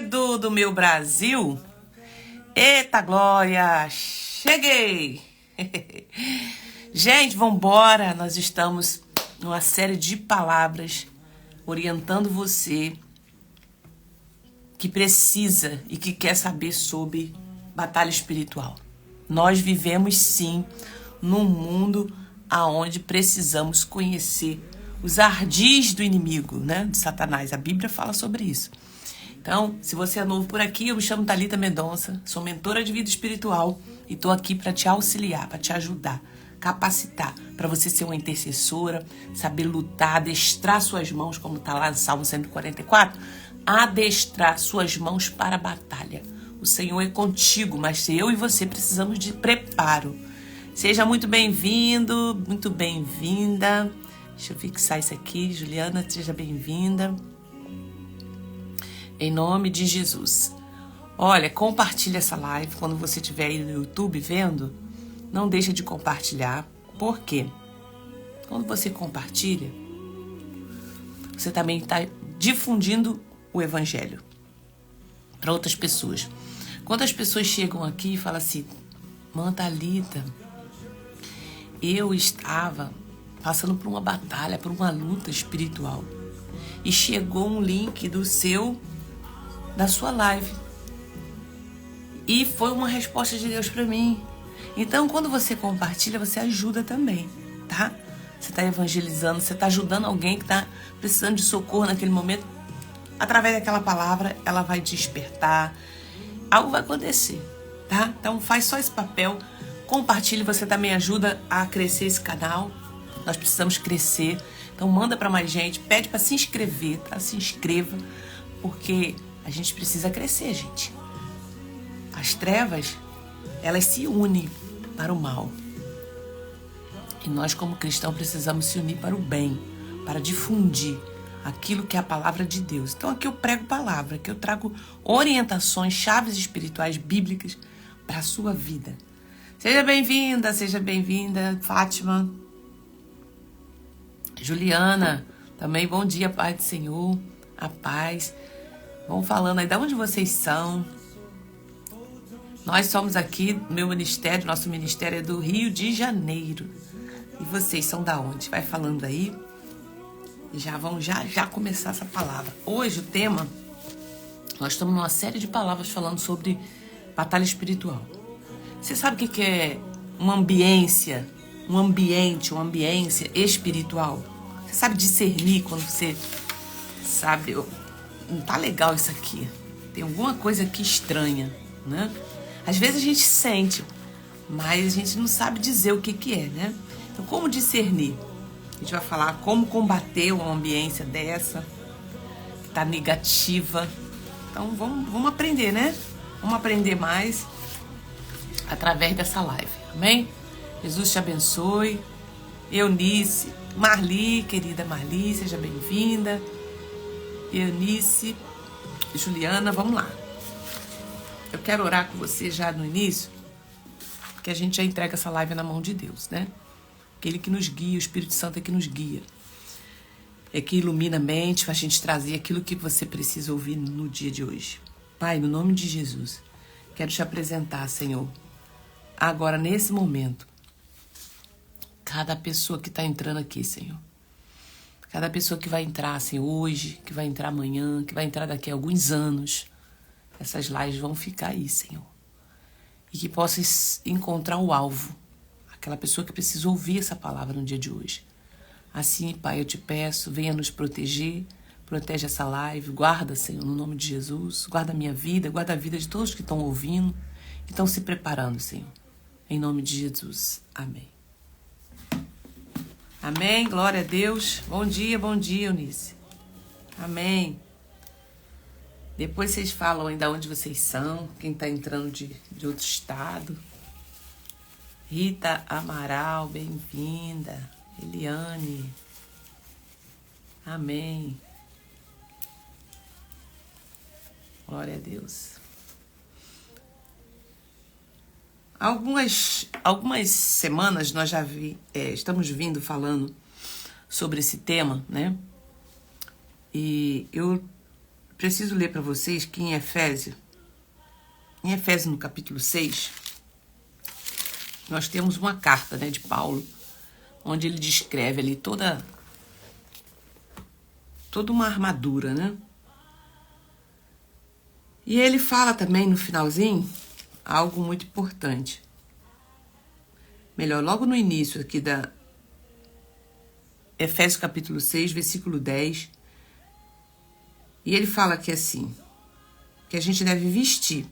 querido do meu Brasil. Eita glória, cheguei! Gente, vambora! Nós estamos numa série de palavras orientando você que precisa e que quer saber sobre batalha espiritual. Nós vivemos sim num mundo aonde precisamos conhecer os ardis do inimigo, né, de Satanás. A Bíblia fala sobre isso. Então, se você é novo por aqui, eu me chamo Thalita Mendonça, sou mentora de vida espiritual e estou aqui para te auxiliar, para te ajudar, capacitar, para você ser uma intercessora, saber lutar, adestrar suas mãos, como está lá no Salmo 144, adestrar suas mãos para a batalha. O Senhor é contigo, mas eu e você precisamos de preparo. Seja muito bem-vindo, muito bem-vinda. Deixa eu fixar isso aqui. Juliana, seja bem-vinda. Em nome de Jesus. Olha, compartilha essa live. Quando você estiver aí no YouTube vendo, não deixa de compartilhar. Por quê? Quando você compartilha, você também está difundindo o Evangelho para outras pessoas. Quando as pessoas chegam aqui e falam assim, Mãe Thalita, eu estava passando por uma batalha, por uma luta espiritual. E chegou um link da sua live. E foi uma resposta de Deus para mim. Então, quando você compartilha, você ajuda também, tá? Você está evangelizando, você está ajudando alguém que está precisando de socorro naquele momento. Através daquela palavra, ela vai despertar. Algo vai acontecer, tá? Então, faz só esse papel. Compartilhe, você também ajuda a crescer esse canal. Nós precisamos crescer. Então manda para mais gente, pede para se inscrever, tá? Se inscreva, porque a gente precisa crescer, gente. As trevas, elas se unem para o mal. E nós como cristãos precisamos se unir para o bem, para difundir aquilo que é a palavra de Deus. Então aqui eu prego palavra, aqui eu trago orientações, chaves espirituais bíblicas para a sua vida. Seja bem-vinda, Fátima. Juliana, também bom dia, Pai do Senhor, a paz. Vão falando aí, de onde vocês são? Nós somos aqui, nosso ministério é do Rio de Janeiro. E vocês são da onde? Vai falando aí. E vamos começar essa palavra. Hoje o tema, nós estamos numa série de palavras falando sobre batalha espiritual. Você sabe o que é uma ambiência espiritual? Você sabe discernir quando você sabe, não tá legal isso aqui. Tem alguma coisa aqui estranha, né? Às vezes a gente sente, mas a gente não sabe dizer o que é, né? Então, como discernir? A gente vai falar como combater uma ambiência dessa, que tá negativa. Então, vamos aprender, né? Vamos aprender mais através dessa live, amém? Jesus te abençoe. Eunice, Marli, querida Marli, seja bem-vinda. Eunice, Juliana, vamos lá. Eu quero orar com você já no início, porque a gente já entrega essa live na mão de Deus, né? Aquele que nos guia, o Espírito Santo é que nos guia. É que ilumina a mente, para a gente trazer aquilo que você precisa ouvir no dia de hoje. Pai, no nome de Jesus, quero te apresentar, Senhor, agora nesse momento, cada pessoa que está entrando aqui, Senhor. Cada pessoa que vai entrar, Senhor, hoje, que vai entrar amanhã, que vai entrar daqui a alguns anos. Essas lives vão ficar aí, Senhor. E que possa encontrar o alvo. Aquela pessoa que precisa ouvir essa palavra no dia de hoje. Assim, Pai, eu te peço, venha nos proteger. Protege essa live. Guarda, Senhor, no nome de Jesus. Guarda a minha vida, guarda a vida de todos que estão ouvindo. Que estão se preparando, Senhor. Em nome de Jesus. Amém. Amém, glória a Deus. Bom dia, Eunice. Amém. Depois vocês falam ainda onde vocês são, quem está entrando de outro estado. Rita Amaral, bem-vinda. Eliane. Amém. Glória a Deus. Algumas semanas nós já estamos vindo falando sobre esse tema, né? E eu preciso ler para vocês que em Efésios no capítulo 6, nós temos uma carta, né, de Paulo, onde ele descreve ali toda uma armadura, né? E ele fala também no finalzinho algo muito importante. Melhor, logo no início aqui da Efésios capítulo 6, versículo 10. E ele fala aqui assim, que a gente deve vestir.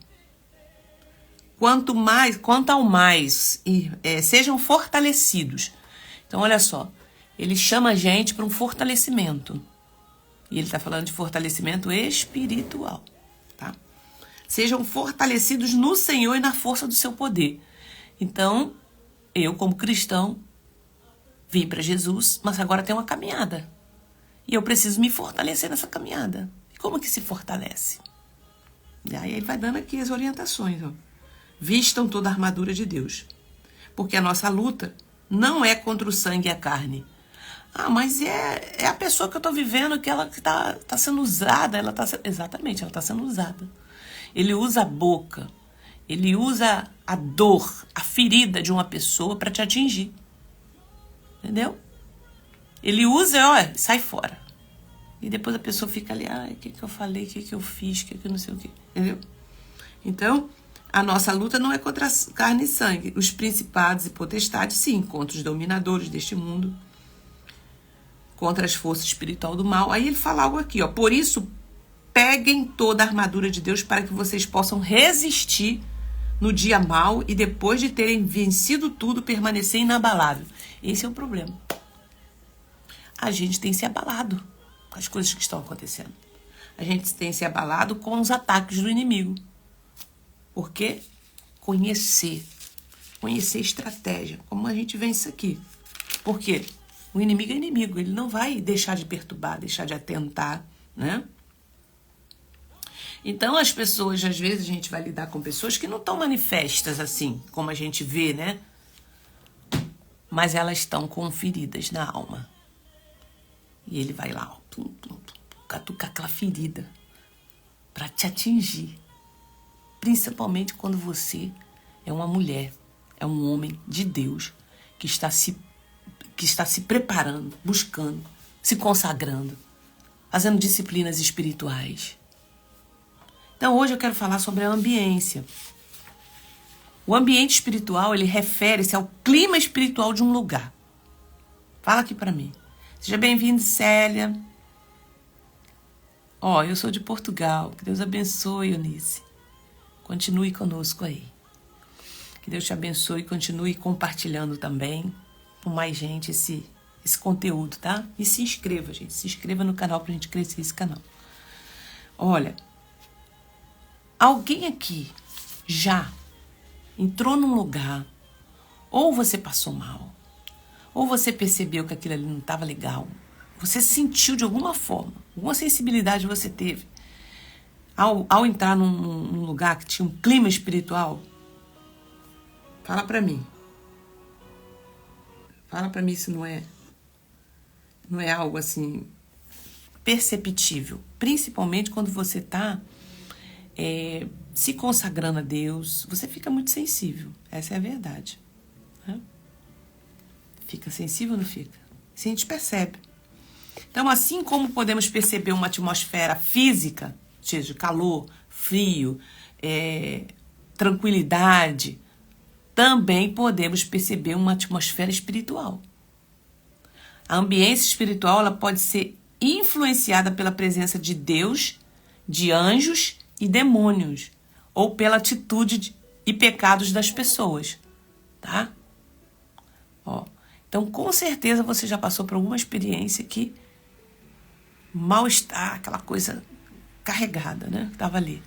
Quanto ao mais, sejam fortalecidos. Então, olha só, ele chama a gente para um fortalecimento. E ele está falando de fortalecimento espiritual, tá? Sejam fortalecidos no Senhor e na força do seu poder. Então, eu, como cristão, vim para Jesus, mas agora tem uma caminhada. E eu preciso me fortalecer nessa caminhada. E como que se fortalece? E aí ele vai dando aqui as orientações, ó. Vistam toda a armadura de Deus. Porque a nossa luta não é contra o sangue e a carne. Ah, mas é a pessoa que eu estou vivendo que ela tá sendo usada. Exatamente, ela está sendo usada. Ele usa a boca. Ele usa a dor, a ferida de uma pessoa para te atingir. Entendeu? Ele usa, ó, sai fora. E depois a pessoa fica ali, o que eu falei, o que eu fiz, o que eu não sei o que. Entendeu? Então, a nossa luta não é contra carne e sangue. Os principados e potestades, sim, contra os dominadores deste mundo, contra as forças espirituais do mal. Aí ele fala algo aqui, ó. Por isso, peguem toda a armadura de Deus para que vocês possam resistir no dia mau e depois de terem vencido tudo, permanecer inabalável. Esse é o problema. A gente tem se abalado com as coisas que estão acontecendo. A gente tem se abalado com os ataques do inimigo. Por quê? Conhecer estratégia, como a gente vence aqui. Por quê? O inimigo é inimigo, ele não vai deixar de perturbar, deixar de atentar, né? Então as pessoas, às vezes a gente vai lidar com pessoas que não estão manifestas assim, como a gente vê, né? Mas elas estão com feridas na alma. E ele vai lá, ó, catucar aquela ferida para te atingir. Principalmente quando você é uma mulher, é um homem de Deus que está se preparando, buscando, se consagrando, fazendo disciplinas espirituais. Então hoje eu quero falar sobre a ambiência. O ambiente espiritual, ele refere-se ao clima espiritual de um lugar. Fala aqui para mim. Seja bem-vindo, Célia. Ó, eu sou de Portugal. Que Deus abençoe, Eunice. Continue conosco aí. Que Deus te abençoe e continue compartilhando também com mais gente esse conteúdo, tá? E se inscreva, gente. Se inscreva no canal pra gente crescer esse canal. Olha, alguém aqui já entrou num lugar, ou você passou mal, ou você percebeu que aquilo ali não estava legal, você sentiu de alguma forma, alguma sensibilidade você teve, ao entrar num lugar que tinha um clima espiritual? Fala pra mim. Fala pra mim se não é algo assim perceptível. Principalmente quando você tá se consagrando a Deus, você fica muito sensível. Essa é a verdade. Né? Fica sensível ou não fica? Isso a gente percebe. Então, assim como podemos perceber uma atmosfera física, cheia de calor, frio, tranquilidade, também podemos perceber uma atmosfera espiritual. A ambiência espiritual, ela pode ser influenciada pela presença de Deus, de anjos e demônios, ou pela atitude e pecados das pessoas, tá? Ó, então, com certeza você já passou por alguma experiência que mal-estar, aquela coisa carregada, né? Estava ali.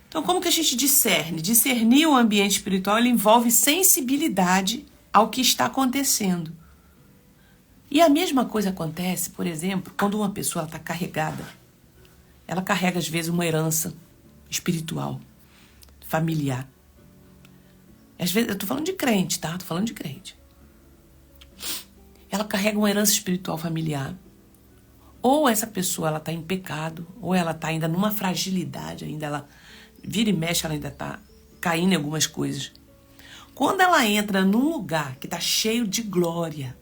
Então, como que a gente discerne? Discernir o ambiente espiritual, ele envolve sensibilidade ao que está acontecendo. E a mesma coisa acontece, por exemplo, quando uma pessoa está carregada. Ela carrega, às vezes, uma herança espiritual, familiar. Às vezes, eu tô falando de crente, tá? Tô falando de crente. Ela carrega uma herança espiritual familiar. Ou essa pessoa ela está em pecado, ou ela está ainda numa fragilidade, ainda ela vira e mexe, ela ainda está caindo em algumas coisas. Quando ela entra num lugar que está cheio de glória,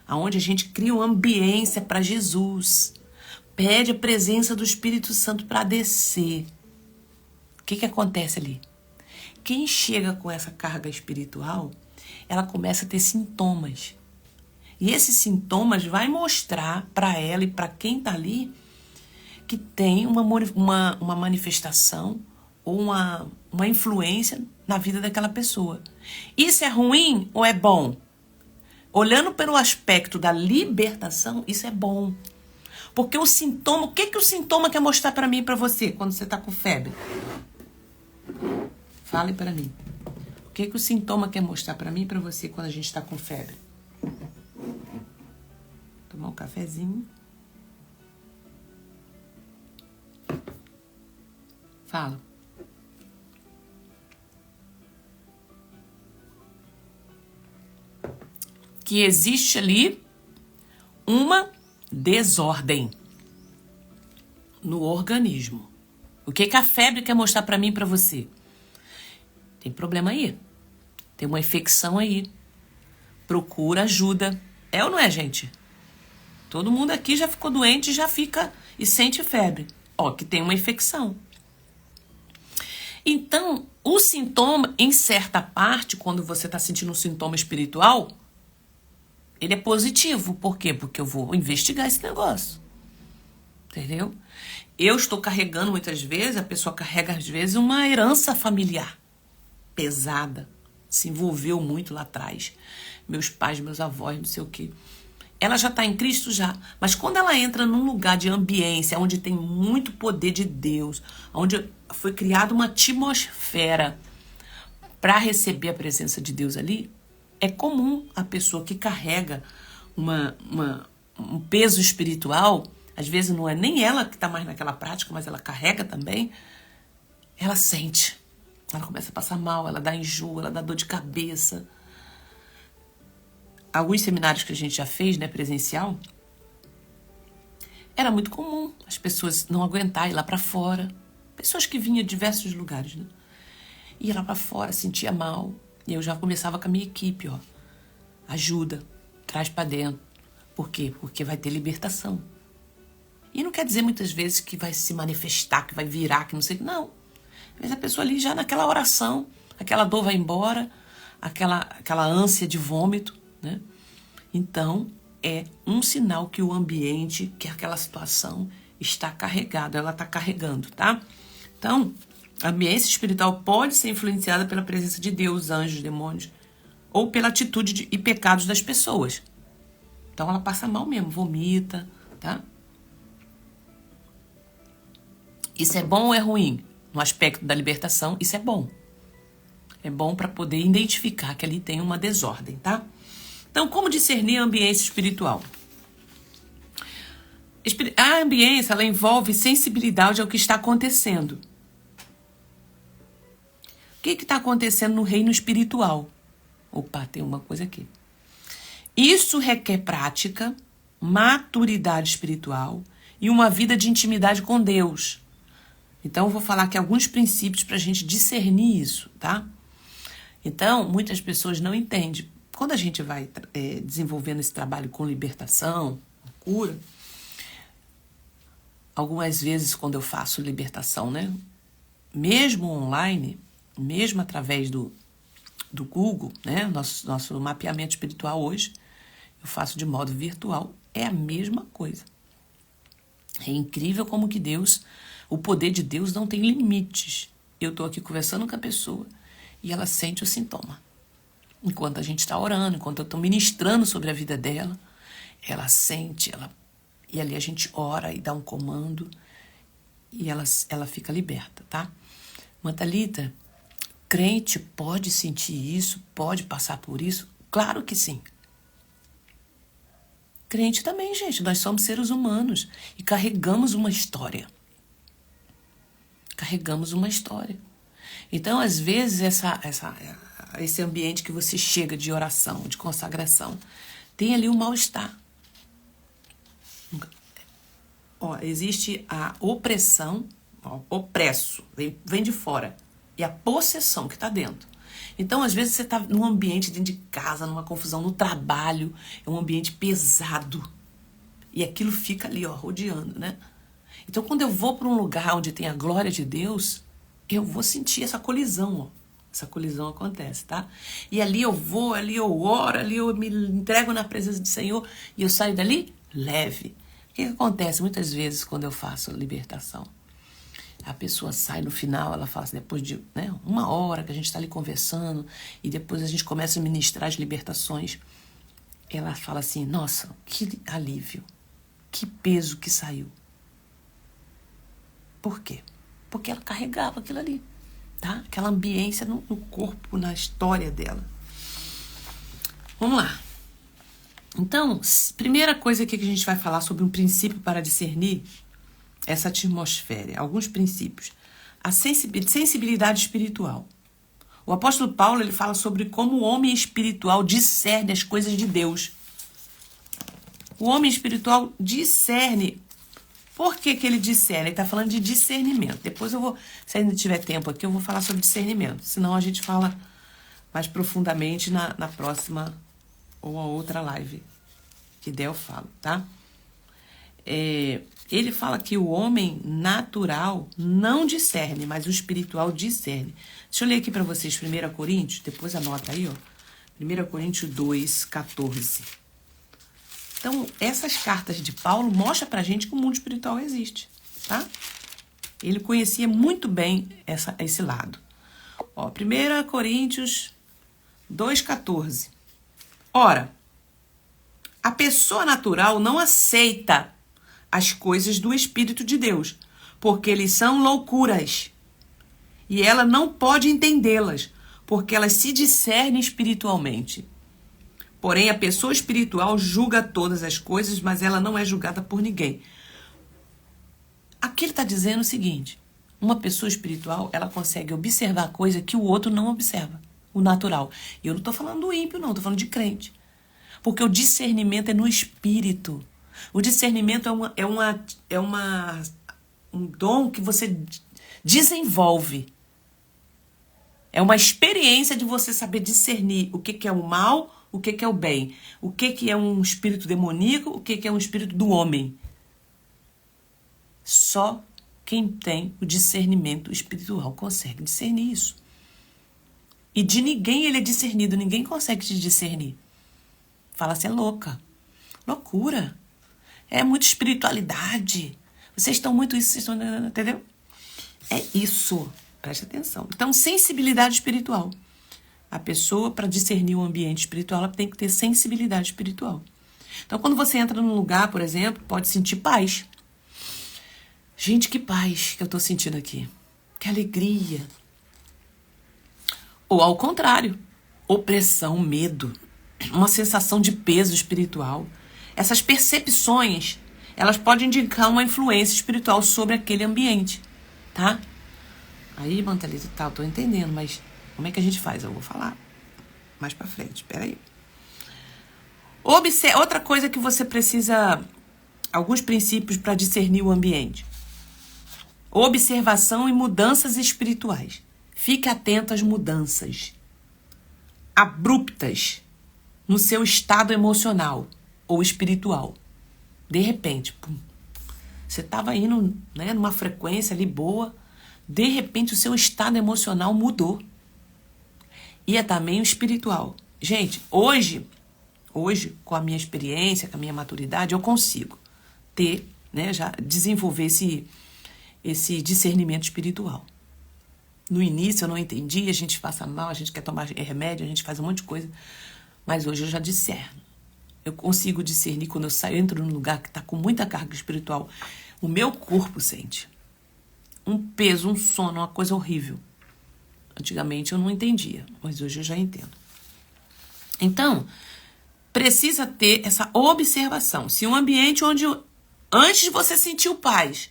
aonde a gente cria uma ambiência para Jesus, pede a presença do Espírito Santo para descer, o que acontece ali? Quem chega com essa carga espiritual, ela começa a ter sintomas. E esses sintomas vai mostrar para ela e para quem está ali que tem uma manifestação ou uma influência na vida daquela pessoa. Isso é ruim ou é bom? Olhando pelo aspecto da libertação, isso é bom. Porque o sintoma, o que o sintoma quer mostrar para mim e para você quando você está com febre? Fale para mim. O que o sintoma quer mostrar para mim e para você quando a gente está com febre? Tomar um cafezinho. Fala. Que existe ali uma desordem no organismo. O que a febre quer mostrar para mim e para você? Tem problema aí. Tem uma infecção aí. Procura ajuda. É ou não é, gente? Todo mundo aqui já ficou doente e já fica e sente febre. Ó, que tem uma infecção. Então, o sintoma, em certa parte, quando você está sentindo um sintoma espiritual, ele é positivo. Por quê? Porque eu vou investigar esse negócio. Entendeu? Eu estou carregando muitas vezes, a pessoa carrega às vezes uma herança familiar pesada. Se envolveu muito lá atrás. Meus pais, meus avós, não sei o quê. Ela já está em Cristo já. Mas quando ela entra num lugar de ambiência, onde tem muito poder de Deus, onde foi criada uma atmosfera para receber a presença de Deus ali, é comum a pessoa que carrega um peso espiritual, às vezes não é nem ela que está mais naquela prática, mas ela carrega também, ela sente. Ela começa a passar mal, ela dá enjoo, ela dá dor de cabeça. Alguns seminários que a gente já fez, né, presencial, era muito comum as pessoas não aguentarem ir lá para fora. Pessoas que vinham de diversos lugares, né? Ia lá para fora, sentia mal. E eu já começava com a minha equipe, ó. Ajuda, traz para dentro. Por quê? Porque vai ter libertação. E não quer dizer muitas vezes que vai se manifestar, que vai virar, que não sei o que. Não. Às vezes a pessoa ali já naquela oração, aquela dor vai embora, aquela ânsia de vômito, né? Então, é um sinal que o ambiente, que aquela situação está carregada, ela está carregando, tá? Então, a ambiência espiritual pode ser influenciada pela presença de Deus, anjos, demônios, ou pela atitude e pecados das pessoas. Então, ela passa mal mesmo, vomita, tá? Isso é bom ou é ruim? No aspecto da libertação, isso é bom. É bom para poder identificar que ali tem uma desordem, tá? Então, como discernir a ambiência espiritual? A ambiência, ela envolve sensibilidade ao que está acontecendo. O que está acontecendo no reino espiritual? Opa, tem uma coisa aqui. Isso requer prática, maturidade espiritual e uma vida de intimidade com Deus. Então, eu vou falar aqui alguns princípios para a gente discernir isso, tá? Então, muitas pessoas não entendem. Quando a gente vai desenvolvendo esse trabalho com libertação, cura, algumas vezes quando eu faço libertação, né? Mesmo online, mesmo através do Google, né? Nosso mapeamento espiritual hoje, eu faço de modo virtual, é a mesma coisa. É incrível como que Deus, o poder de Deus não tem limites. Eu estou aqui conversando com a pessoa e ela sente o sintoma. Enquanto a gente está orando, enquanto eu estou ministrando sobre a vida dela, ela sente, e ali a gente ora e dá um comando e ela fica liberta, tá? Mantalita, crente pode sentir isso, pode passar por isso? Claro que sim. Crente também, gente, nós somos seres humanos e carregamos uma história. Carregamos uma história. Então, às vezes, esse ambiente que você chega de oração, de consagração, tem ali um mal-estar. Ó, existe a opressão, ó, opresso, vem de fora. E a possessão que está dentro. Então, às vezes, você está num ambiente dentro de casa, numa confusão no trabalho, é um ambiente pesado. E aquilo fica ali, ó, rodeando, né? Então, quando eu vou para um lugar onde tem a glória de Deus, eu vou sentir essa colisão, ó. Essa colisão acontece, tá? E ali eu vou, ali eu oro, ali eu me entrego na presença do Senhor e eu saio dali leve. O que acontece muitas vezes quando eu faço libertação? A pessoa sai no final, ela fala assim, depois de uma hora que a gente está ali conversando e depois a gente começa a ministrar as libertações, ela fala assim, nossa, que alívio, que peso que saiu. Por quê? Porque ela carregava aquilo ali, tá? Aquela ambiência no corpo, na história dela. Vamos lá. Então, primeira coisa aqui que a gente vai falar sobre um princípio para discernir essa atmosfera, alguns princípios. A sensibilidade espiritual. O apóstolo Paulo, ele fala sobre como o homem espiritual discerne as coisas de Deus. O homem espiritual discerne. Por que ele discerne? Ele está falando de discernimento. Depois eu vou, se ainda tiver tempo aqui, eu vou falar sobre discernimento. Senão a gente fala mais profundamente na próxima ou a outra live que der eu falo, tá? Ele fala que o homem natural não discerne, mas o espiritual discerne. Deixa eu ler aqui para vocês 1 Coríntios, depois anota aí, ó. 1 Coríntios 2, 14. Então, essas cartas de Paulo mostram pra gente que o mundo espiritual existe, tá? Ele conhecia muito bem esse lado. Ó, 1 Coríntios 2, 14. Ora, a pessoa natural não aceita as coisas do Espírito de Deus, porque eles são loucuras. E ela não pode entendê-las, porque elas se discernem espiritualmente. Porém, a pessoa espiritual julga todas as coisas, mas ela não é julgada por ninguém. Aqui ele está dizendo o seguinte, uma pessoa espiritual, ela consegue observar coisa que o outro não observa, o natural. E eu não estou falando do ímpio, não, estou falando de crente. Porque o discernimento é no espírito. O discernimento um dom que você desenvolve. É uma experiência de você saber discernir o que é o mal, o que é o bem. O que é um espírito demoníaco, o que é um espírito do homem. Só quem tem o discernimento espiritual consegue discernir isso. E de ninguém ele é discernido, ninguém consegue te discernir. Fala, você é louca. Loucura. É muita espiritualidade. Vocês estão muito isso, vocês estão... Entendeu? É isso. Preste atenção. Então, sensibilidade espiritual. A pessoa, para discernir o ambiente espiritual, ela tem que ter sensibilidade espiritual. Então, quando você entra num lugar, por exemplo, pode sentir paz. Gente, que paz que eu estou sentindo aqui. Que alegria. Ou ao contrário, opressão, medo. Uma sensação de peso espiritual. Essas percepções, elas podem indicar uma influência espiritual sobre aquele ambiente, tá? Aí, Mantelita, tá, eu tô entendendo, mas como é que a gente faz? Eu vou falar mais pra frente, espera aí. Outra coisa que você precisa, alguns princípios para discernir o ambiente. Observação e mudanças espirituais. Fique atento às mudanças abruptas no seu estado emocional ou espiritual. De repente, pum, você estava indo, né, numa frequência ali boa, de repente o seu estado emocional mudou. E é também o espiritual. Gente, hoje, com a minha experiência, com a minha maturidade, eu consigo ter, né, já desenvolver esse discernimento espiritual. No início eu não entendi, a gente passa mal, a gente quer tomar remédio, a gente faz um monte de coisa, mas hoje eu já discerno. Eu consigo discernir quando eu saio, entro num lugar que está com muita carga espiritual. O meu corpo sente um peso, um sono, uma coisa horrível. Antigamente eu não entendia, mas hoje eu já entendo. Então, precisa ter essa observação. Se um ambiente onde, antes de você sentir paz,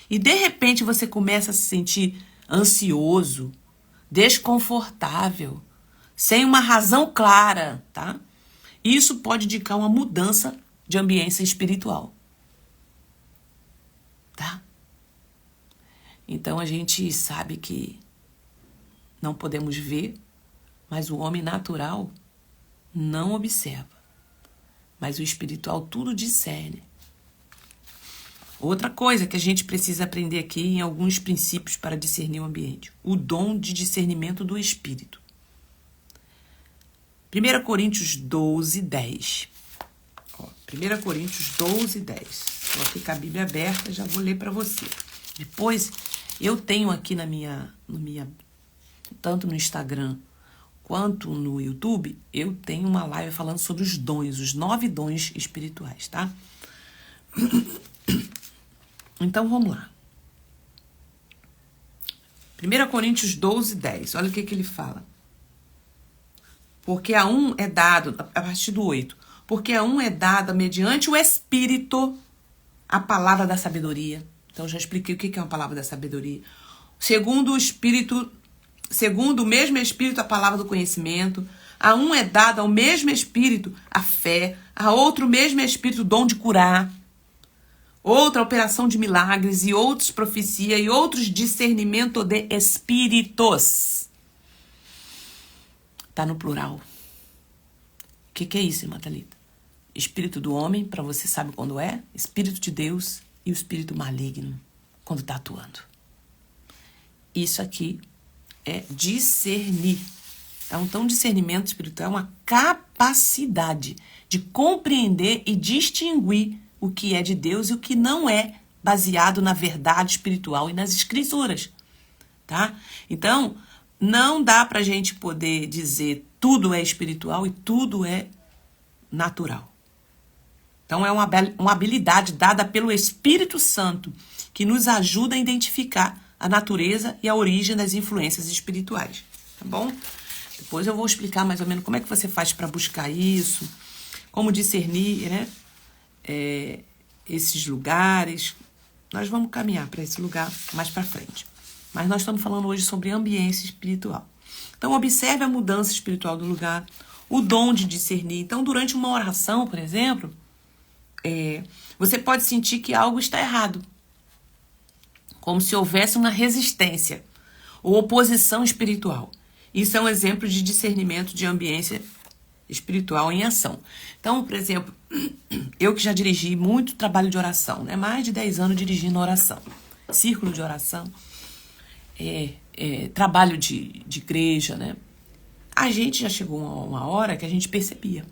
e de repente você começa a se sentir ansioso, desconfortável, sem uma razão clara, tá? Isso pode indicar uma mudança de ambiência espiritual. Então a gente sabe que não podemos ver, mas o homem natural não observa. Mas o espiritual tudo discerne. Outra coisa que a gente precisa aprender aqui em alguns princípios para discernir o ambiente. O dom de discernimento do espírito. 1 Coríntios 12, 10. 1 Coríntios 12, 10. Estou aqui com a Bíblia aberta, já vou ler para você. Depois, eu tenho aqui no minha, tanto no Instagram quanto no YouTube, eu tenho uma live falando sobre os dons, os 9 dons espirituais, tá? Então, vamos lá. 1 Coríntios 12, 10. Olha o que ele fala. Porque a um é dado, a partir do 8, porque a um é dada mediante o Espírito a palavra da sabedoria. Então, já expliquei o que é uma palavra da sabedoria. Segundo o mesmo Espírito, a palavra do conhecimento. A um é dada ao mesmo Espírito a fé. A outro, o mesmo Espírito, o dom de curar. Outra, operação de milagres. E outros, profecia. E outros, discernimento de espíritos. Tá no plural. O que é isso, irmã Thalita? Espírito do homem, para você sabe quando é. Espírito de Deus e o espírito maligno, quando tá atuando. Isso aqui é discernir. Então, discernimento espiritual é uma capacidade de compreender e distinguir o que é de Deus e o que não é, baseado na verdade espiritual e nas escrituras, tá? Então, não dá pra gente poder dizer tudo é espiritual e tudo é natural. Então, é uma habilidade dada pelo Espírito Santo que nos ajuda a identificar a natureza e a origem das influências espirituais, tá bom? Depois eu vou explicar mais ou menos como é que você faz para buscar isso, como discernir, né? Esses lugares. Nós vamos caminhar para esse lugar mais para frente. Mas nós estamos falando hoje sobre ambiência espiritual. Então, observe a mudança espiritual do lugar, o dom de discernir. Então, durante uma oração, por exemplo, você pode sentir que algo está errado. Como se houvesse uma resistência ou oposição espiritual. Isso é um exemplo de discernimento de ambiência espiritual em ação. Então, por exemplo, eu que já dirigi muito trabalho de oração, né? Mais de 10 anos dirigindo oração, círculo de oração, trabalho de igreja, né? A gente já chegou a uma hora que a gente percebia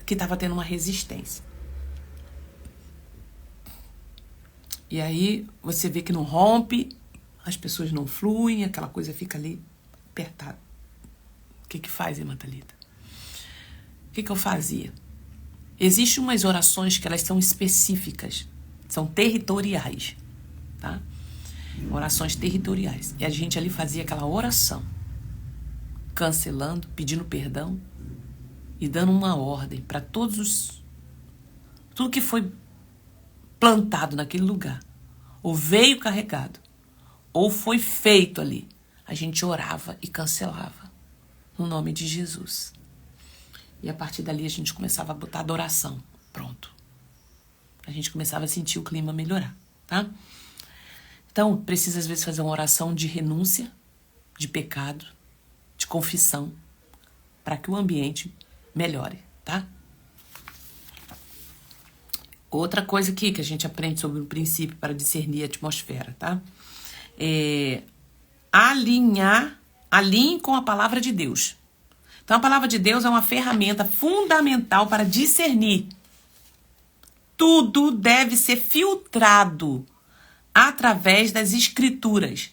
que estava tendo uma resistência. E aí você vê que não rompe, as pessoas não fluem, aquela coisa fica ali apertada. O que faz, irmã Thalita? O que eu fazia? Existem umas orações que elas são específicas, são territoriais, tá? Orações territoriais. E a gente ali fazia aquela oração, cancelando, pedindo perdão e dando uma ordem para tudo que foi plantado naquele lugar, ou veio carregado, ou foi feito ali. A gente orava e cancelava no nome de Jesus. E a partir dali a gente começava a botar adoração. Pronto. A gente começava a sentir o clima melhorar, tá? Então, precisa às vezes fazer uma oração de renúncia, de pecado, de confissão, para que o ambiente melhore, tá? Outra coisa aqui que a gente aprende sobre o princípio para discernir a atmosfera, tá? Alinhe com a palavra de Deus. Então, a palavra de Deus é uma ferramenta fundamental para discernir. Tudo deve ser filtrado através das escrituras.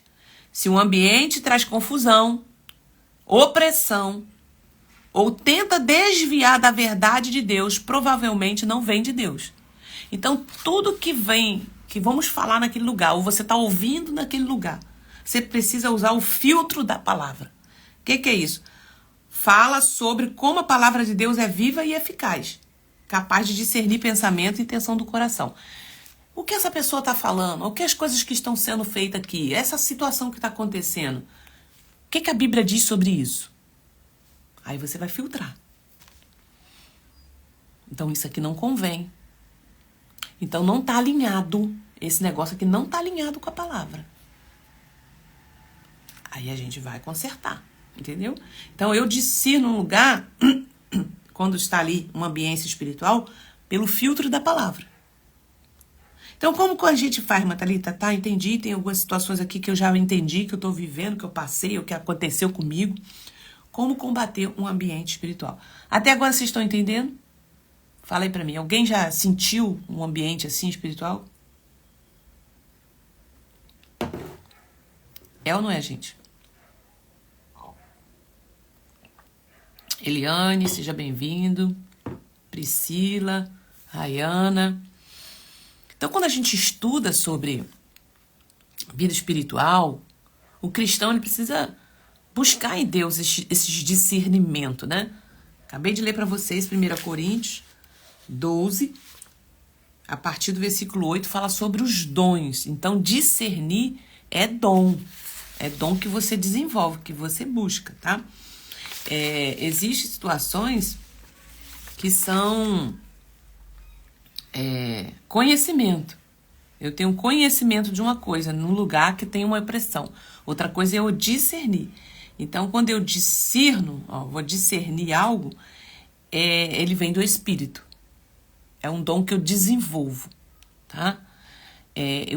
Se o ambiente traz confusão, opressão, ou tenta desviar da verdade de Deus, provavelmente não vem de Deus. Então, tudo que vamos falar naquele lugar, ou você está ouvindo naquele lugar, você precisa usar o filtro da palavra. O que é isso? Fala sobre como a palavra de Deus é viva e eficaz, capaz de discernir pensamento e intenção do coração. O que essa pessoa está falando? O que as coisas que estão sendo feitas aqui? Essa situação que está acontecendo? O que a Bíblia diz sobre isso? Aí você vai filtrar. Então, isso aqui não convém. Então, não está alinhado esse negócio aqui não está alinhado com a palavra. Aí a gente vai consertar, entendeu? Então eu discerno um lugar, quando está ali uma ambiência espiritual, pelo filtro da palavra. Então como a gente faz, Thalita? Tá, entendi, tem algumas situações aqui que eu já entendi, que eu estou vivendo, que eu passei, o que aconteceu comigo. Como combater um ambiente espiritual? Até agora vocês estão entendendo? Fala aí pra mim, alguém já sentiu um ambiente assim espiritual? É ou não é, gente? Eliane, seja bem-vindo. Priscila, Rayana. Então, quando a gente estuda sobre vida espiritual, o cristão ele precisa buscar em Deus esse discernimento, né? Acabei de ler para vocês 1 Coríntios 12, a partir do versículo 8, fala sobre os dons. Então, discernir é dom. É dom que você desenvolve, que você busca, tá? Existem situações que são conhecimento. Eu tenho conhecimento de uma coisa num lugar que tem uma impressão. Outra coisa é eu discernir. Então, quando eu discerno, vou discernir algo, ele vem do Espírito. É um dom que eu desenvolvo, tá?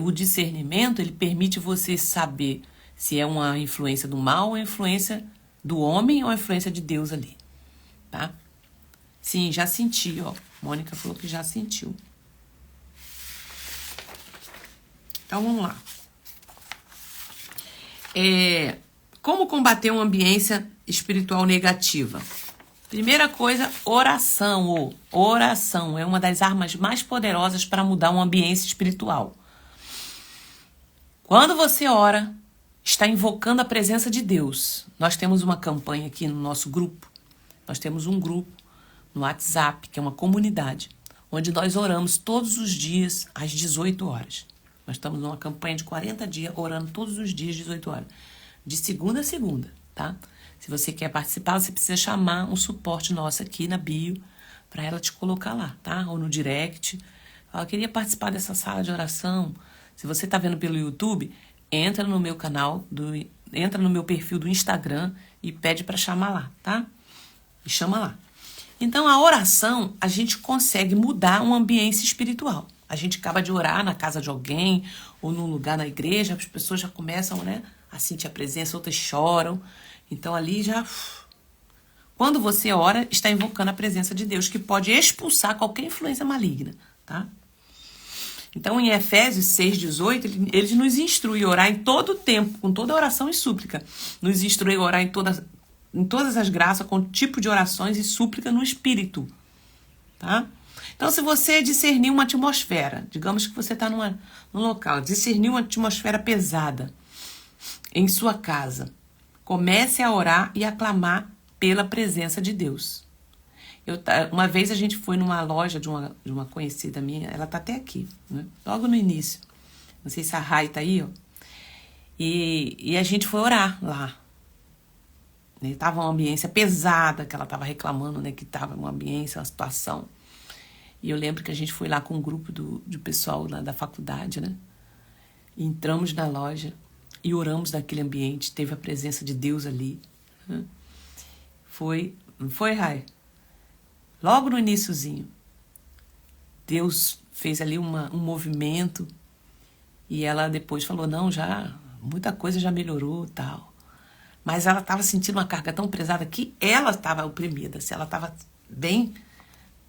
O discernimento, ele permite você saber se é uma influência do mal ou uma influência do homem ou a influência de Deus ali, tá? Sim, já senti, ó. Mônica falou que já sentiu. Então, vamos lá. Como combater uma ambiência espiritual negativa? Primeira coisa, oração. Oração é uma das armas mais poderosas para mudar uma ambiência espiritual. Quando você ora, está invocando a presença de Deus. Nós temos uma campanha aqui no nosso grupo. Nós temos um grupo no WhatsApp, que é uma comunidade, onde nós oramos todos os dias às 18 horas. Nós estamos numa campanha de 40 dias, orando todos os dias, 18 horas. De segunda a segunda, tá? Se você quer participar, você precisa chamar um suporte nosso aqui na bio, para ela te colocar lá, tá? Ou no direct. Eu queria participar dessa sala de oração. Se você está vendo pelo YouTube, entra no meu canal, entra no meu perfil do Instagram e pede para chamar lá, tá? E chama lá. Então, a oração, a gente consegue mudar um ambiente espiritual. A gente acaba de orar na casa de alguém ou num lugar na igreja, as pessoas já começam, né, a sentir a presença, outras choram. Então, ali já... Quando você ora, está invocando a presença de Deus, que pode expulsar qualquer influência maligna, tá? Então, em Efésios 6,18, ele nos instrui a orar em todo o tempo, com toda oração e súplica. Nos instrui a orar em todas as graças, com tipo de orações e súplica no Espírito, tá? Então, se você discernir uma atmosfera, digamos que você está num local, discernir uma atmosfera pesada em sua casa, comece a orar e a clamar pela presença de Deus. Uma vez a gente foi numa loja de uma conhecida minha, ela tá até aqui, né? Logo no início. Não sei se a Rai tá aí, ó. E a gente foi orar lá. Né? Tava uma ambiência pesada, que ela tava reclamando, né? Que tava uma ambiência, uma situação. E eu lembro que a gente foi lá com um grupo do pessoal lá da faculdade, né? E entramos na loja e oramos naquele ambiente. Teve a presença de Deus ali. Né? Não foi, Rai? Logo no iniciozinho, Deus fez ali um movimento e ela depois falou, não, muita coisa já melhorou e tal. Mas ela estava sentindo uma carga tão pesada que ela estava oprimida, ela estava bem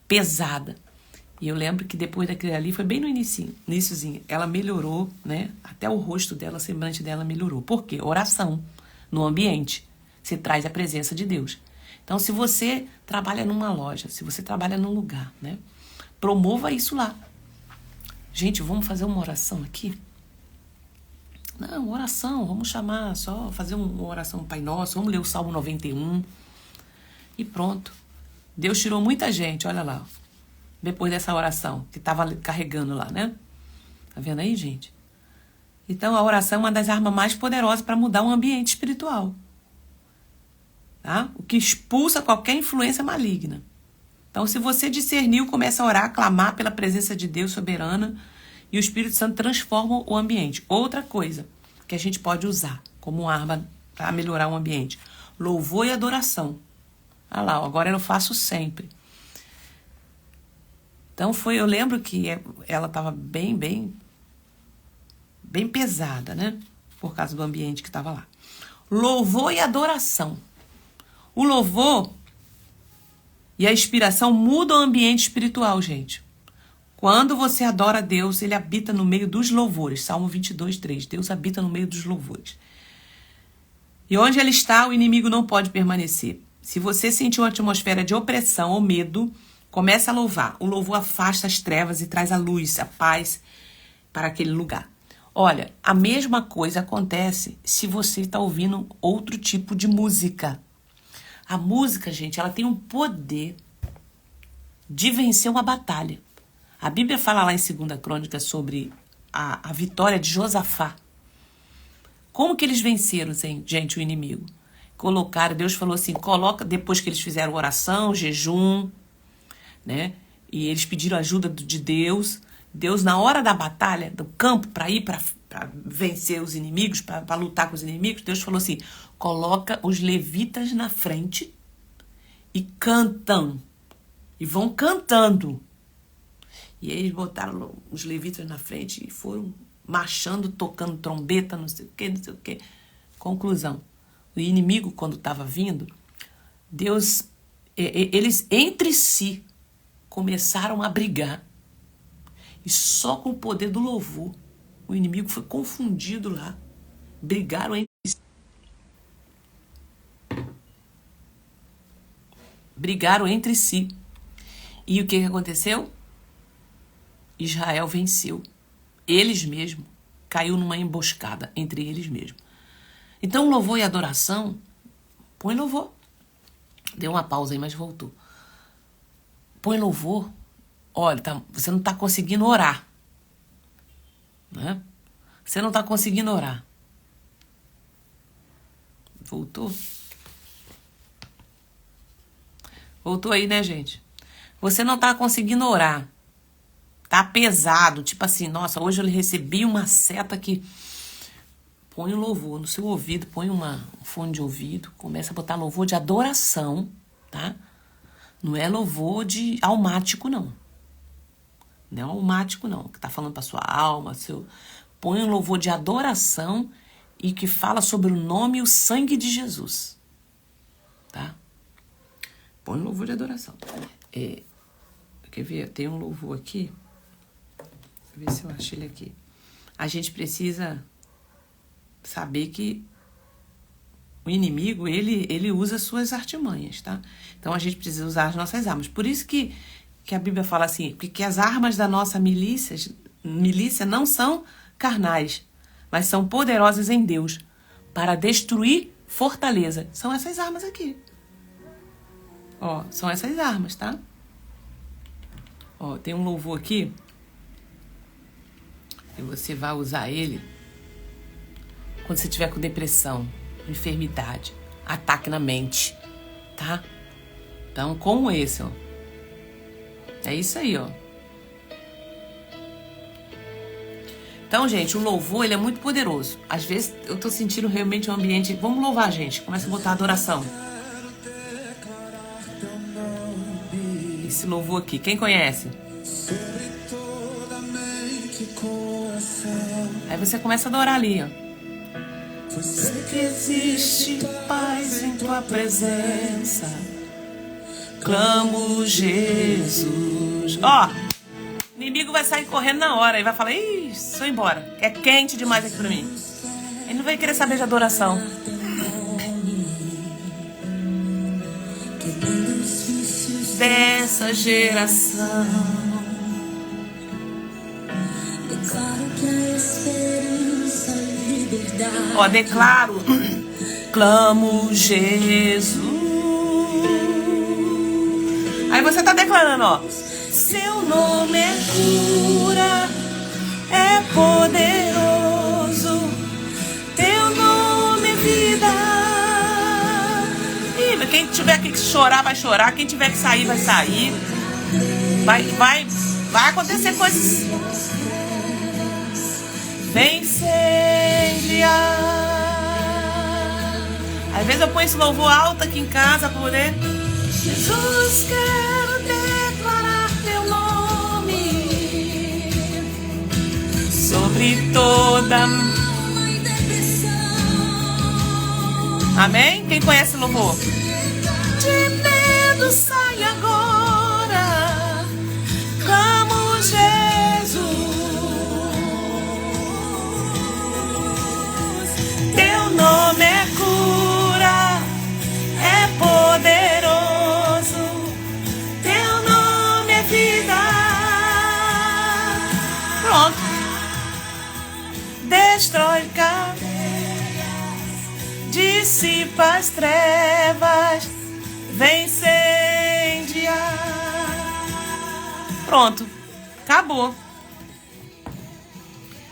pesada. E eu lembro que depois daquele ali, foi bem no iniciozinho, ela melhorou, né? Até o rosto dela, o semblante dela melhorou. Por quê? Oração no ambiente. Você traz a presença de Deus. Então, se você trabalha numa loja, se você trabalha num lugar, né? Promova isso lá. Gente, vamos fazer uma oração aqui? Não, oração, vamos chamar, só fazer uma oração Pai Nosso, vamos ler o Salmo 91 e pronto. Deus tirou muita gente, olha lá, depois dessa oração, que estava carregando lá, né? Tá vendo aí, gente? Então, a oração é uma das armas mais poderosas para mudar um ambiente espiritual. Tá? O que expulsa qualquer influência maligna. Então, se você discerniu, começa a orar, clamar pela presença de Deus soberana e o Espírito Santo transforma o ambiente. Outra coisa que a gente pode usar como arma para melhorar o ambiente: louvor e adoração. Olha lá, agora eu faço sempre. Então eu lembro que ela estava bem pesada, né? Por causa do ambiente que estava lá. Louvor e adoração. O louvor e a inspiração mudam o ambiente espiritual, gente. Quando você adora a Deus, ele habita no meio dos louvores. Salmo 22:3. Deus habita no meio dos louvores. E onde ele está, o inimigo não pode permanecer. Se você sentir uma atmosfera de opressão ou medo, comece a louvar. O louvor afasta as trevas e traz a luz, a paz para aquele lugar. Olha, a mesma coisa acontece se você está ouvindo outro tipo de música. A música, gente, ela tem um poder de vencer uma batalha. A Bíblia fala lá em 2 Crônicas sobre a vitória de Josafá. Como que eles venceram, gente, o inimigo? Colocaram, Deus falou assim, coloca, depois que eles fizeram oração, jejum, né? E eles pediram ajuda de Deus. Deus, na hora da batalha, do campo, para ir para vencer os inimigos, para lutar com os inimigos, Deus falou assim, coloca os levitas na frente e cantam. E vão cantando. E aí eles botaram os levitas na frente e foram marchando, tocando trombeta, não sei o quê, não sei o quê. Conclusão. O inimigo, quando estava vindo, Deus, eles entre si começaram a brigar. E só com o poder do louvor, o inimigo foi confundido lá. Brigaram entre si. Brigaram entre si. E o que aconteceu? Israel venceu. Eles mesmos. Caiu numa emboscada entre eles mesmos. Então, louvor e adoração, põe louvor. Deu uma pausa aí, mas voltou. Põe louvor. Olha, você não está conseguindo orar. Né? Você não está conseguindo orar. Voltou? Voltou aí, né, gente? Você não está conseguindo orar. Tá pesado. Tipo assim, nossa, hoje eu recebi uma seta que... Põe um louvor no seu ouvido, põe um fone de ouvido, começa a botar louvor de adoração, tá? Não é louvor de almático, não. Não é almático, não. Que tá falando pra sua alma, põe um louvor de adoração e que fala sobre o nome e o sangue de Jesus, tá? Põe um louvor de adoração. Quer ver? Tem um louvor aqui. Deixa eu ver se eu acho ele aqui. A gente precisa... saber que o inimigo, ele usa suas artimanhas, tá? Então, a gente precisa usar as nossas armas. Por isso que a Bíblia fala assim, porque as armas da nossa milícia não são carnais, mas são poderosas em Deus para destruir fortaleza. São essas armas aqui. Ó, são essas armas, tá? Ó, tem um louvor aqui e você vai usar ele quando você tiver com depressão, enfermidade, ataque na mente, tá? Então, como esse, ó. É isso aí, ó. Então, gente, o louvor, ele é muito poderoso. Às vezes, eu tô sentindo realmente um ambiente... Vamos louvar, gente. Começa a botar adoração. Esse louvor aqui, quem conhece? Aí você começa a adorar ali, ó. Sei que existe paz em tua presença. Clamo Jesus. Ó, o inimigo vai sair correndo na hora e vai falar, ih, sou embora. É quente demais aqui pra mim. Ele não vai querer saber de adoração. Dessa geração. Ó, declaro, clamo Jesus. Aí você tá declarando, ó. Seu nome é cura, é poderoso. Teu nome é vida. E quem tiver que chorar, vai chorar. Quem tiver que sair, vai sair. Vai acontecer coisas. vem incendiar. Às vezes eu ponho esse louvor alto aqui em casa para poder... Jesus, quero declarar teu nome sobre toda... Amém? Quem conhece o louvor? De medo sai agora, clamo Jesus. Teu nome é cura, é poderoso. Teu nome é vida. Pronto. Destrói cadeias, dissipa as trevas, vem incendiar. Pronto, acabou.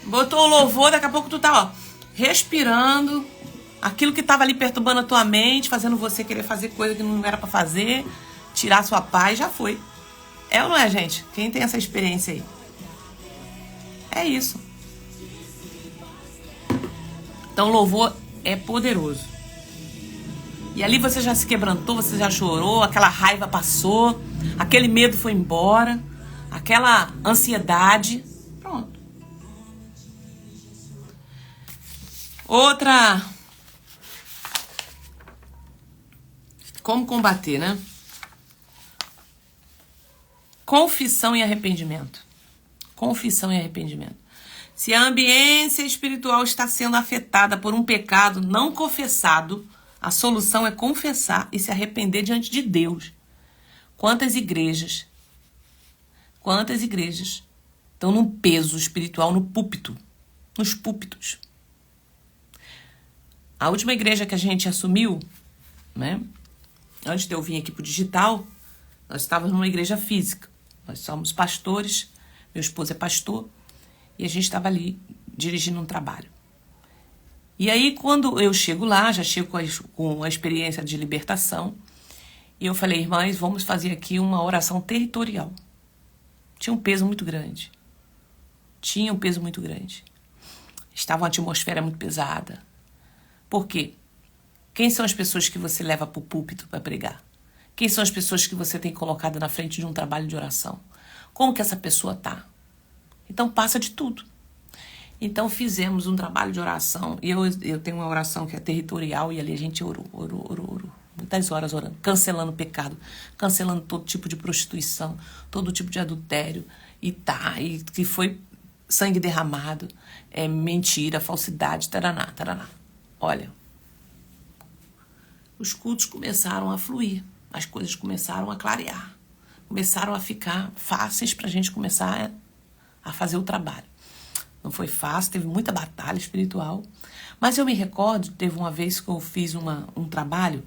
Botou o louvor, daqui a pouco tu tá, ó, respirando. Aquilo que tava ali perturbando a tua mente, fazendo você querer fazer coisa que não era pra fazer, tirar a sua paz, já foi. É ou não é, gente? Quem tem essa experiência aí? É isso. Então o louvor é poderoso. E ali você já se quebrantou, você já chorou, aquela raiva passou, aquele medo foi embora, aquela ansiedade, pronto. Outra... Como combater, né? Confissão e arrependimento. Confissão e arrependimento. Se a ambiência espiritual está sendo afetada por um pecado não confessado, a solução é confessar e se arrepender diante de Deus. Quantas igrejas estão num peso espiritual no púlpito, nos púlpitos. A última igreja que a gente assumiu, né? Antes de eu vir aqui pro digital, nós estávamos numa igreja física. Nós somos pastores, meu esposo é pastor, e a gente estava ali dirigindo um trabalho. E aí, quando eu chego lá, já chego com a experiência de libertação, e eu falei, irmãs, vamos fazer aqui uma oração territorial. Tinha um peso muito grande. Estava uma atmosfera muito pesada. Por quê? Quem são as pessoas que você leva para o púlpito para pregar? Quem são as pessoas que você tem colocado na frente de um trabalho de oração? Como que essa pessoa tá? Então passa de tudo. Então fizemos um trabalho de oração. E eu tenho uma oração que é territorial e ali a gente orou. Muitas horas orando, cancelando pecado, cancelando todo tipo de prostituição, todo tipo de adultério. E que foi sangue derramado, mentira, falsidade, taraná. Olha, os cultos começaram a fluir, as coisas começaram a clarear, começaram a ficar fáceis para a gente começar a fazer o trabalho. Não foi fácil, teve muita batalha espiritual, mas eu me recordo, teve uma vez que eu fiz um trabalho,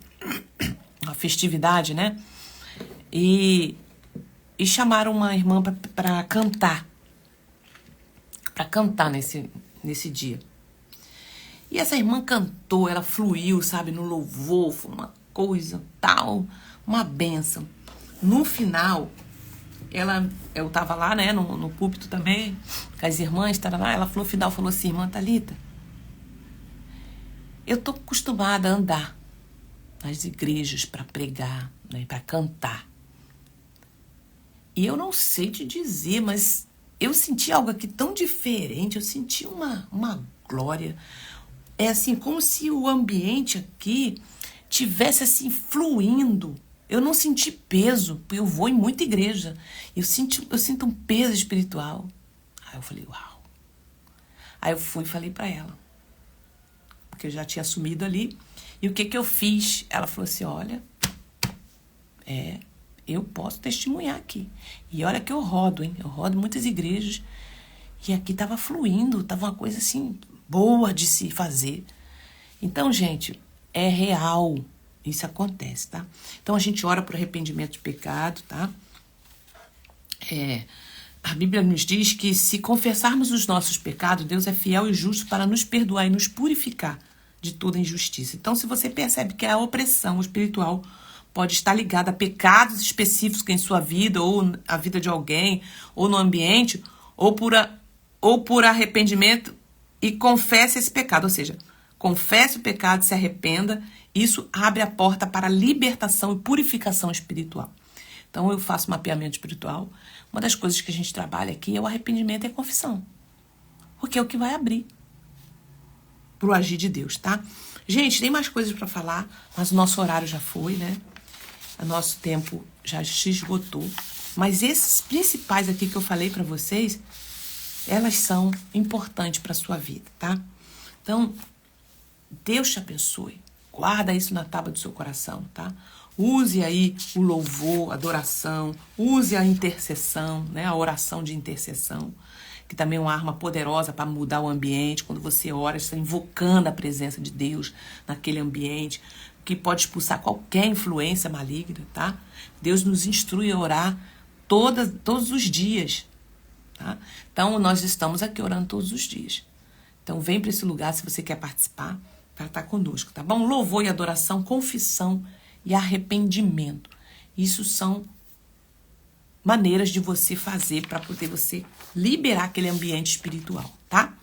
uma festividade, né? E chamaram uma irmã para cantar nesse dia. E essa irmã cantou, ela fluiu, sabe, no louvor, foi uma coisa tal, uma bênção. No final, eu tava lá, né, no púlpito também, com as irmãs, ela no final falou assim, irmã Thalita, eu tô acostumada a andar nas igrejas para pregar, né, para cantar. E eu não sei te dizer, mas eu senti algo aqui tão diferente, eu senti uma glória. É assim, como se o ambiente aqui tivesse assim fluindo. Eu não senti peso, porque eu vou em muita igreja. Eu sinto um peso espiritual. Aí eu falei, uau. Aí eu fui e falei pra ela. Porque eu já tinha assumido ali. E o que eu fiz? Ela falou assim, olha, eu posso testemunhar aqui. E olha que eu rodo, hein? Eu rodo muitas igrejas. E aqui tava fluindo, tava uma coisa assim, boa de se fazer. Então, gente, é real. Isso acontece, tá? Então, a gente ora por arrependimento de pecado, tá? A Bíblia nos diz que se confessarmos os nossos pecados, Deus é fiel e justo para nos perdoar e nos purificar de toda injustiça. Então, se você percebe que a opressão espiritual pode estar ligada a pecados específicos em sua vida, ou a vida de alguém, ou no ambiente, ou por arrependimento, e confesse esse pecado. Ou seja, confesse o pecado, se arrependa. Isso abre a porta para libertação e purificação espiritual. Então, eu faço mapeamento espiritual. Uma das coisas que a gente trabalha aqui é o arrependimento e a confissão. Porque é o que vai abrir para o agir de Deus, tá? Gente, tem mais coisas para falar, mas o nosso horário já foi, né? O nosso tempo já se esgotou. Mas esses principais aqui que eu falei para vocês, elas são importantes para a sua vida, tá? Então, Deus te abençoe. Guarda isso na tábua do seu coração, tá? Use aí o louvor, a adoração, use a intercessão, né? A oração de intercessão, que também é uma arma poderosa para mudar o ambiente. Quando você ora, você está invocando a presença de Deus naquele ambiente, que pode expulsar qualquer influência maligna, tá? Deus nos instrui a orar todos os dias, tá? Então, nós estamos aqui orando todos os dias. Então, vem para esse lugar se você quer participar, para estar conosco, tá bom? Louvor e adoração, confissão e arrependimento. Isso são maneiras de você fazer para poder você liberar aquele ambiente espiritual, tá?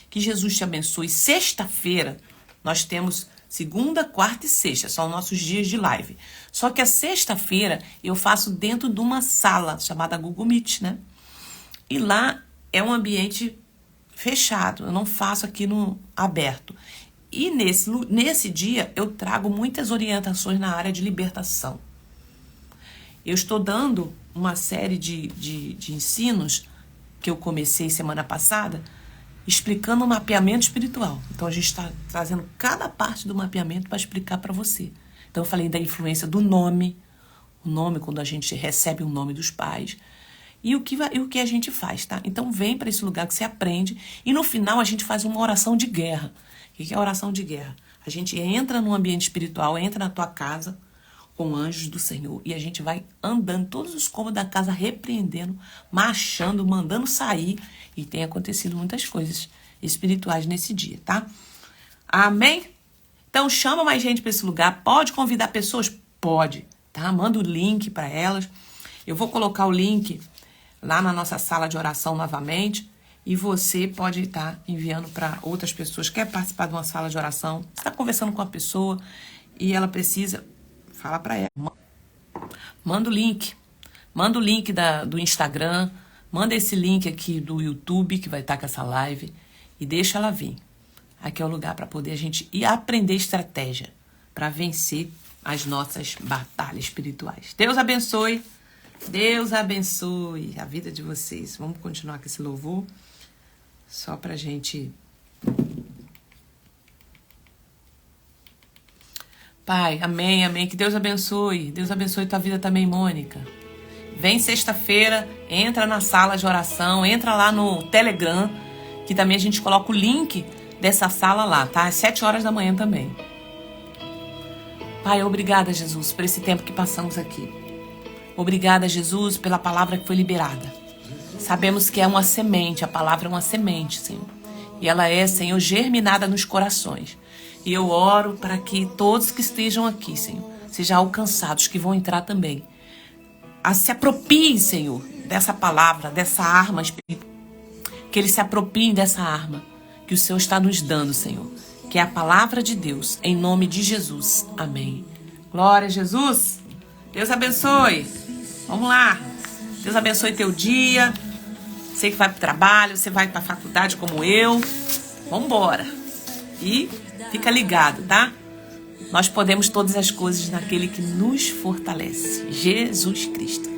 Que Jesus te abençoe. Sexta-feira, nós temos segunda, quarta e sexta, são nossos dias de live. Só que a sexta-feira eu faço dentro de uma sala chamada Google Meet, né? E lá é um ambiente fechado, eu não faço aqui no aberto. E nesse dia eu trago muitas orientações na área de libertação. Eu estou dando uma série de ensinos que eu comecei semana passada, explicando o mapeamento espiritual. Então a gente está trazendo cada parte do mapeamento para explicar para você. Então eu falei da influência do nome, o nome quando a gente recebe o nome dos pais, e o que a gente faz, tá? Então vem para esse lugar que você aprende, e no final a gente faz uma oração de guerra. O que é a oração de guerra? A gente entra no ambiente espiritual, entra na tua casa com anjos do Senhor, e a gente vai andando todos os cômodos da casa, repreendendo, marchando, mandando sair, e tem acontecido muitas coisas espirituais nesse dia, tá? Amém? Então chama mais gente para esse lugar. Pode convidar pessoas? Pode, tá? Manda o link para elas. Eu vou colocar o link lá na nossa sala de oração novamente, e você pode estar enviando para outras pessoas. Quer participar de uma sala de oração? Você está conversando com uma pessoa e ela precisa... Fala para ela. Manda o link. Manda o link do Instagram. Manda esse link aqui do YouTube, que vai estar com essa live. E deixa ela vir. Aqui é o lugar para poder a gente ir aprender estratégia para vencer as nossas batalhas espirituais. Deus abençoe. Deus abençoe a vida de vocês. Vamos continuar com esse louvor. Só pra gente... Pai, amém, amém. Que Deus abençoe. Deus abençoe tua vida também, Mônica. Vem sexta-feira, entra na sala de oração, entra lá no Telegram, que também a gente coloca o link dessa sala lá, tá? Às 7 horas da manhã também. Pai, obrigada, Jesus, por esse tempo que passamos aqui. Obrigada, Jesus, pela palavra que foi liberada. Sabemos que é uma semente, a palavra é uma semente, Senhor. E ela é, Senhor, germinada nos corações. E eu oro para que todos que estejam aqui, Senhor, sejam alcançados, que vão entrar também. Se apropriem, Senhor, dessa palavra, dessa arma espiritual. Que eles se apropriem dessa arma que o Senhor está nos dando, Senhor. Que é a palavra de Deus, em nome de Jesus. Amém. Glória a Jesus. Deus abençoe. Vamos lá. Deus abençoe teu dia. Você que vai para o trabalho, você vai para a faculdade como eu. Vamos embora. E fica ligado, tá? Nós podemos todas as coisas naquele que nos fortalece. Jesus Cristo.